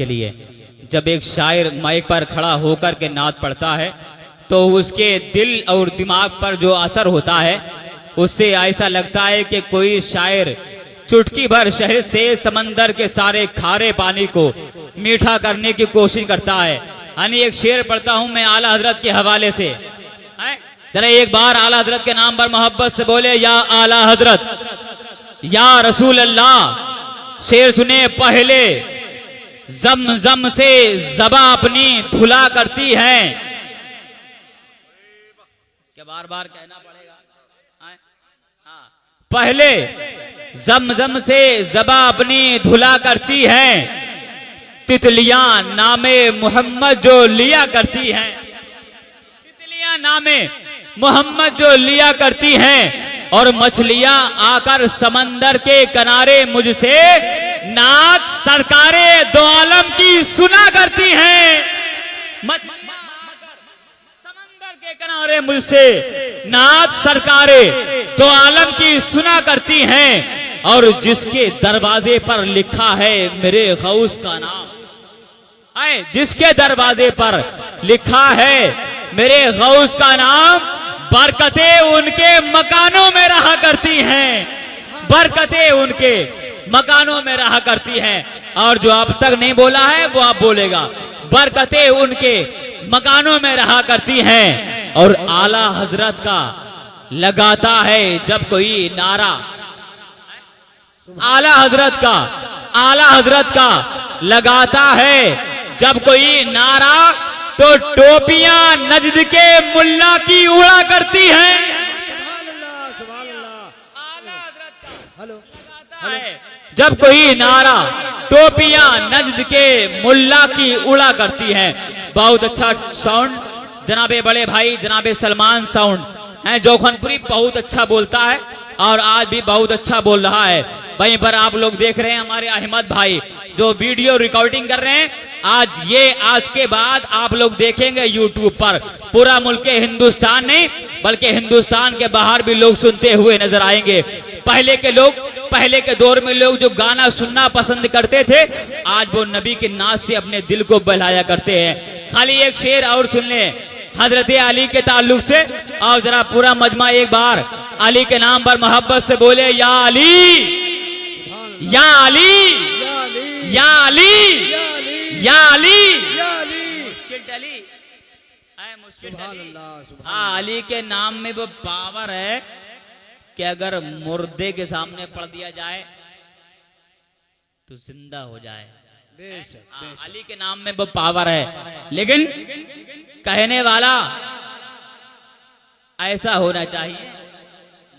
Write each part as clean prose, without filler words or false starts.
के लिए। जब एक शायर माइक पर खड़ा होकर के नात पढ़ता है तो उसके दिल और दिमाग पर जो असर होता है उससे ऐसा लगता है कि कोई शायर चुटकी भर शहद से समंदर के सारे खारे पानी को मीठा करने की कोशिश करता है। यानी एक शेर पढ़ता हूं मैं आला हजरत के हवाले से, जरा एक बार आला हजरत के नाम पर मोहब्बत से बोले, या आला हजरत या रसूल अल्लाह। शेर सुने, पहले जम से ज़बा अपनी धुला करती है। क्या बार बार कहना पड़ेगा? पहले जम से ज़बा अपनी धुला करती है, तितलियां नामे मोहम्मद जो लिया करती हैं। तितलियां नामे मोहम्मद जो लिया करती हैं, और मछलियां आकर समंदर के किनारे मुझसे नात सरकारे दो आलम की सुना करती हैं। समंदर के किनारे मुझसे नात सरकारे दो आलम की सुना करती हैं, और जिसके दरवाजे पर लिखा है मेरे गौस का नाम, जिसके दरवाजे पर लिखा है मेरे गौस का नाम, बरकतें उनके मकानों में रहा करती हैं। बरकतें उनके मकानों में रहा करती हैं। और जो अब तक नहीं बोला है वो आप बोलेगा, बरकतें उनके मकानों में रहा करती हैं। और आला हजरत का लगाता है जब कोई नारा, आला हजरत का लगाता है जब कोई नारा, तो टोपियां नजद के मुल्ला की उड़ा करती हैं। आला हजरत जब कोई नारा टोपियां नजद के मुल्ला की उड़ा करती हैं। बहुत अच्छा साउंड जनाबे बड़े भाई जनाबे सलमान साउंड है, जोखनपुरी बहुत अच्छा बोलता है और आज भी बहुत अच्छा बोल रहा है। वहीं पर आप लोग देख रहे हैं हमारे अहमद भाई जो वीडियो रिकॉर्डिंग कर रहे हैं। आज के बाद आप लोग देखेंगे यूट्यूब पर, पूरा मुल्क हिंदुस्तान नहीं बल्कि हिंदुस्तान के बाहर भी लोग सुनते हुए नजर आएंगे। पहले के दौर में लोग जो गाना सुनना पसंद करते थे, आज वो नबी के नाज से अपने दिल को बहलाया करते हैं। खाली एक शेर और सुन ले हजरत अली के ताल्लुक से, और जरा पूरा मजमा एक बार अली के नाम पर मोहब्बत से बोले, या अली या अली या अली या अली। मुश्किल हाँ, अली के नाम में वो पावर है कि अगर मुर्दे के सामने पढ़ दिया जाए तो जिंदा हो जाए। अली के नाम में वो पावर है, लेकिन कहने वाला ऐसा होना चाहिए।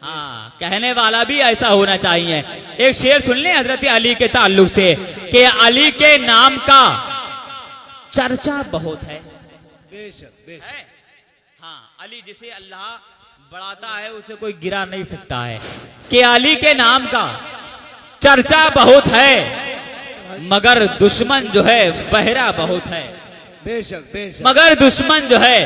हाँ, कहने वाला भी ऐसा होना चाहिए। एक शेर सुन ले हजरत अली के ताल्लुक से कि अली के नाम का चर्चा बहुत है। हाँ, अली जिसे अल्लाह बढ़ाता है उसे कोई गिरा नहीं सकता है। कि अली के नाम का चर्चा बहुत है, मगर दुश्मन जो है बहरा बहुत है। मगर दुश्मन जो है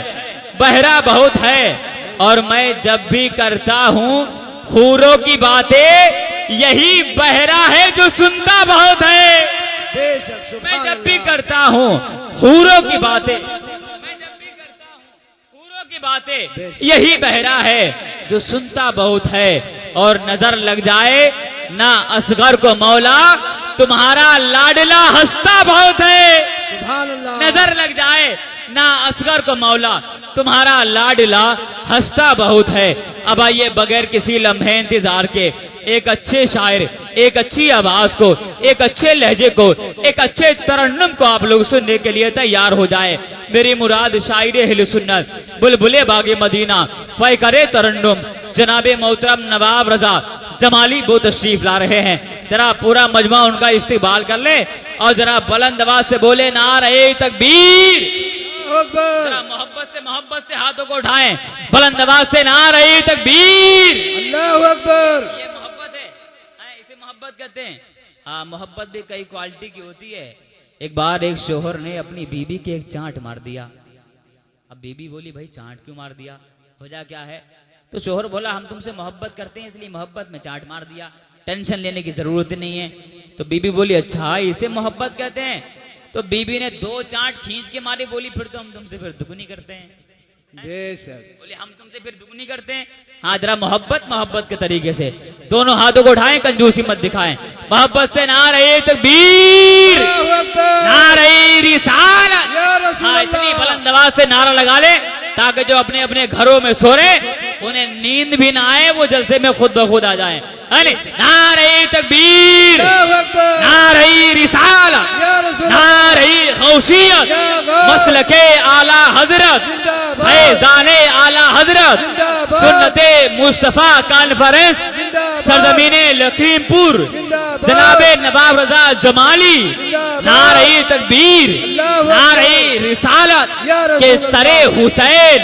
बहरा बहुत है। और मैं जब भी करता हूँ हूरों की बातें, यही बहरा है जो सुनता बहुत है। मैं जब भी करता हूँ हूरों की बातें, यही बहरा है जो सुनता बहुत है। और नजर लग जाए ना असगर को मौला, तुम्हारा लाडला हंसता बहुत है। नजर लग जाए ना असगर को मौला, तुम्हारा लाडला हंसता बहुत है। अब आइए बगैर किसी लम्हे इंतजार के एक अच्छे शायर, एक अच्छी आवाज को, एक अच्छे लहजे को, एक अच्छे तरन्नुम को आप लोग सुनने के लिए तैयार हो जाए। मेरी मुराद शायर अहले सुन्नत बुलबुले बागे मदीना फै करे तरन्नुम जनाबे मोहतरम नवाब रजा जमाली वो तशरीफ ला रहे हैं। जरा पूरा मजमा उनका इस्तेमाल कर ले और जरा बुलंद आवाज से बोले, नारे तकबीर। जरा मोहब्बत से हाथों को उठाएं, बुलंद आवाज से नारे तकबीर, अल्लाहू अकबर। ये मोहब्बत है, इसे मोहब्बत कहते हैं। हाँ, मोहब्बत भी कई क्वालिटी की होती है। एक बार एक शोहर ने अपनी बीबी के एक चांट मार दिया। अब बीबी बोली, भाई चांट क्यों मार दिया, वजह क्या है? तो शोहर बोला, हम तुमसे मोहब्बत करते हैं इसलिए मोहब्बत में चांट मार दिया, टेंशन लेने की जरूरत नहीं है। तो बीबी बोली, अच्छा इसे मोहब्बत कहते हैं? तो बीबी ने 2 चांट खींच के मारी, बोली फिर तो हम तुमसे फिर दुगनी करते हैं। बोले हम तुमसे फिर दुगनी करते हैं। हाँ, जरा मोहब्बत के तरीके से दोनों हाथों को उठाएं, कंजूसी मत दिखाएं, मोहब्बत से नारे तकबीर, नारे रिसालत। हाँ, इतनी बुलंद आवाज से नारा लगा ले ताकि जो अपने अपने घरों में सो रहे उन्हें नींद भी ना आए, वो जलसे में खुद ब खुद आ जाए। नारे तकबीर, नारे रिसालत, नारे गौसियत, मसलके आला हजरत, फैजाने आला हजरत, सुन्नते मुस्तफा कॉन्फ्रेंस, सरजमीने लखीमपुर, जनाबे नवाब रजा जमाली, नारे तकबीर, नारे रिसालत के सरे हुसैन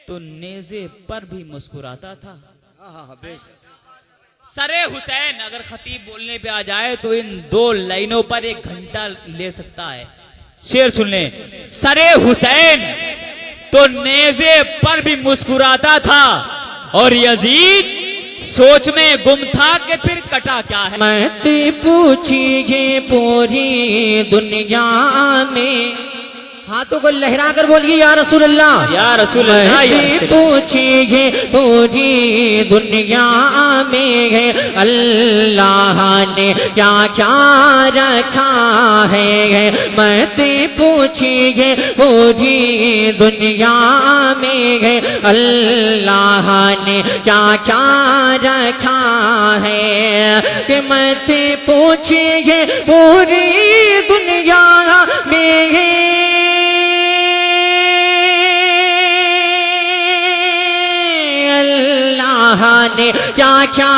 तो नेज़े पर भी मुस्कुराता था। सरे हुसैन अगर खतीब बोलने पे आ जाए तो इन 2 लाइनों पर 1 घंटा ले सकता है। शेर सुन ले, सरे हुसैन तो नेज़े पर भी मुस्कुराता था और यजीद सोच में गुम था कि फिर कटा क्या है। मत पूछिए पूरी दुनिया में, हाथों को लहरा कर बोलिए या रसूल अल्लाह, या रसूल अल्लाह। मत पूछिए पूरी दुनिया में अल्लाह ने क्या क्या रखा है। मत पूछिए पूरी दुनिया में अल्लाह ने क्या क्या रखा है। कि मत पूछिए पूरी दुनिया में अल्लाह ने क्या क्या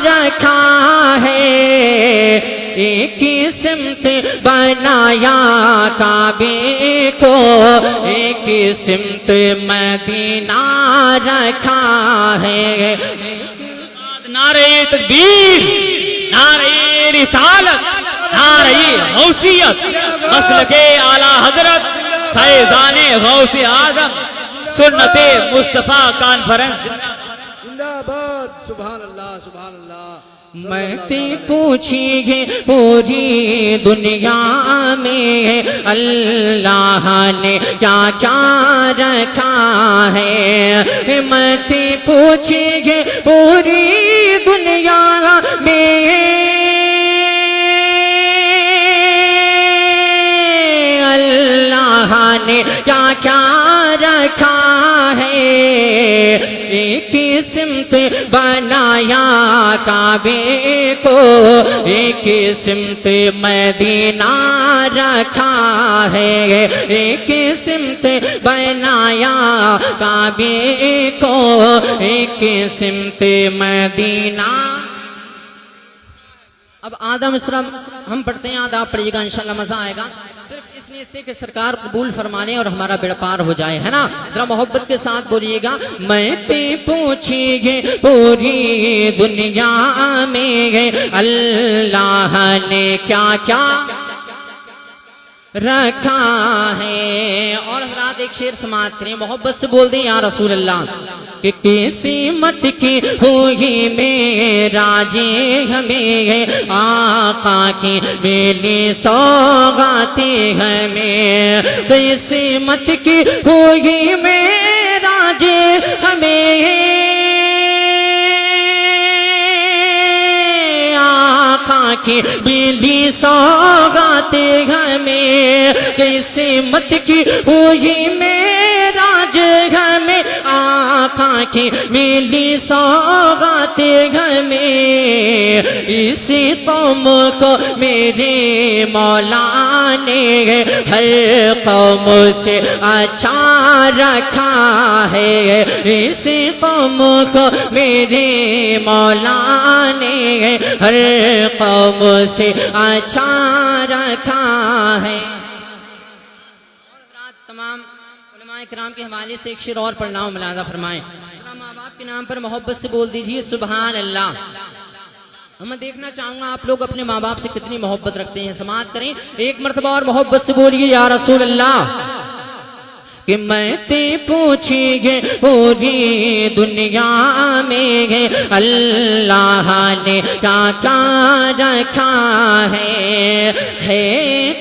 रखा है। एक सिमत बनाया काबे को, एक सिमत मदीना रखा है। नारे तकबीर, नारे रिसालत, नारे गौसियत, मसलके आला हजरत, फैजाने गौसे आजम, सुन्नते मुस्तफा कॉन्फ्रेंस जिंदाबाद। सुभान अल्लाह, सुभान अल्लाह। मत पूछिए पूरी दुनिया में अल्लाह ने क्या क्या रखा है। मत पूछिए पूरी दुनिया में अल्लाह ने क्या क्या रखा है। एक सिमत बनाया काबे को, एक सिमत मदीना रखा है। एक सिमत बनाया काबे को, एक सिमत मदीना। अब आदम इस तरह हम पढ़ते हैं, आदाब पढ़िएगा, इंशाल्लाह मजा आएगा। सिर्फ इसलिए से कि सरकार कबूल फरमा ले और हमारा बेड़ा पार हो जाए, है ना। जरा मोहब्बत के साथ बोलिएगा। मैं पे पूछिए पूरी दुनिया में अल्लाह ने क्या क्या रखा है। और हजरात एक शेर समाअत करें, मोहब्बत से बोल दें या रसूल अल्लाह। कि किसी मत की हुई मेराजे हमें आका की मिली सौगाते हमें। किसी मत की हुई मेराजे हमें आका की मिली सौगाते हमें। किसी मत की हुई मेराज हमें आका की मिली सौगाते हमें। इसी कौम को मेरे मौला ने हर कौम से अच्छा रखा है। इसी कौम को मेरे मौला ने हर कौम से अच्छा रखा है। तमाम उलमाए किराम के हवाले से एक शेर और पढ़ना हो, मुलाज़ा फरमाएं। जरा माँ बाप के नाम पर मोहब्बत से बोल दीजिए सुभान अल्लाह। मैं देखना चाहूंगा आप लोग अपने माँ बाप से कितनी मोहब्बत रखते हैं। समाअत करें, एक मर्तबा और मोहब्बत से बोलिए या रसूल अल्लाह। कि मैं ते पूछिए पूरी दुनिया में अल्लाह ने क्या क्या रखा है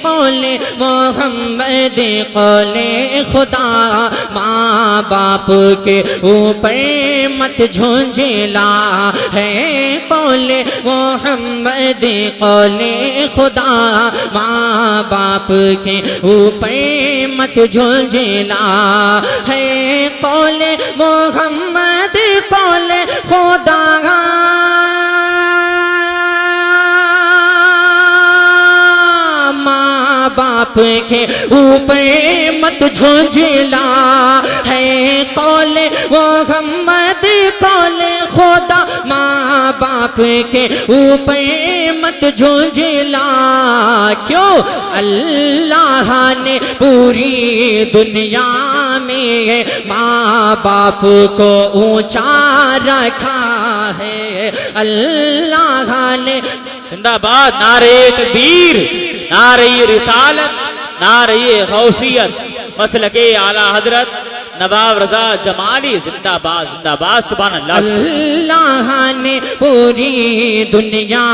कौले मोहम्मद कौले खुदा माँ बाप के ऊपर मत झुंझला है कौले मोहम्मद कौले खुदा माँ बाप के ऊपर मत झुंझला है कौले मोहम्मद कौले खुदा माँ बाप के ऊपर मत झुंझला है कौले मोहम्मद कौले खुदा माँ बाप के ऊपर मत झुंझला क्यों अल्लाह ने पूरी दुनिया में माँ बाप को ऊंचा रखा है अल्लाह ने जिंदाबाद नारे तकबीर नारे रिसालत नारे गौसियत मसलके आला हजरत नवाब रजा जमाली जिंदाबाद जिंदाबाद सुभान अल्लाह अल्लाह ने पूरी दुनिया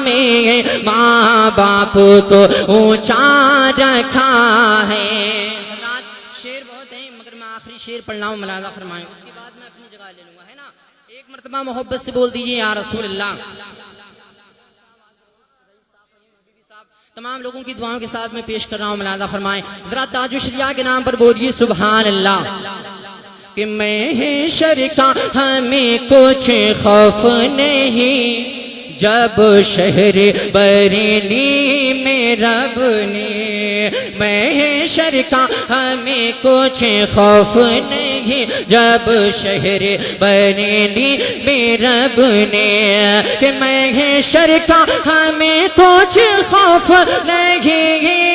में माँ बाप को ऊंचा रखा है शेर बहुत है मगर मैं आखिरी शेर पढ़ना हूँ मुलाजा फरमाएं उसके बाद मैं अपनी जगह ले लूंगा है ना एक मरतबा मोहब्बत से बोल दीजिए या रसूल अल्लाह तमाम लोगों की दुआओं के साथ मैं पेश कर रहा हूँ मुलाजा फरमाएं जरा ताजु शरिया के नाम पर बोलिए सुभान अल्लाह कि मैं शरका हमें कुछ खौफ नहीं जब शहर बरेली में रब ने मैं शरका हमें कुछ खौफ नहीं जब शहर बरेली में रब ने कि मैं शरका हमें कुछ खौफ नहीं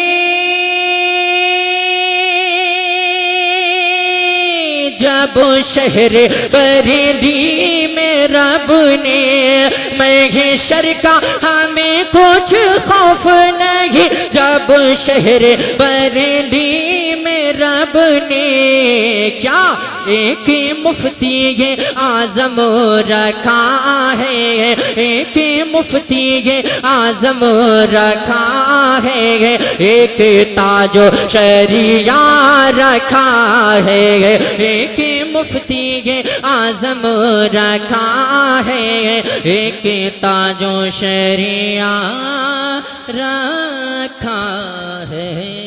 जब शहर बरेली में रब ने मैं शरका हमें कुछ खौफ नहीं जब शहर बरेली में रब ने क्या एक मुफ्ती ये आजम रखा है एक मुफ्ती ये आजम रखा है एक ताजो शरिया रखा है एक मुफ्ती ये आजम रखा है एक ताजो शरिया रखा है।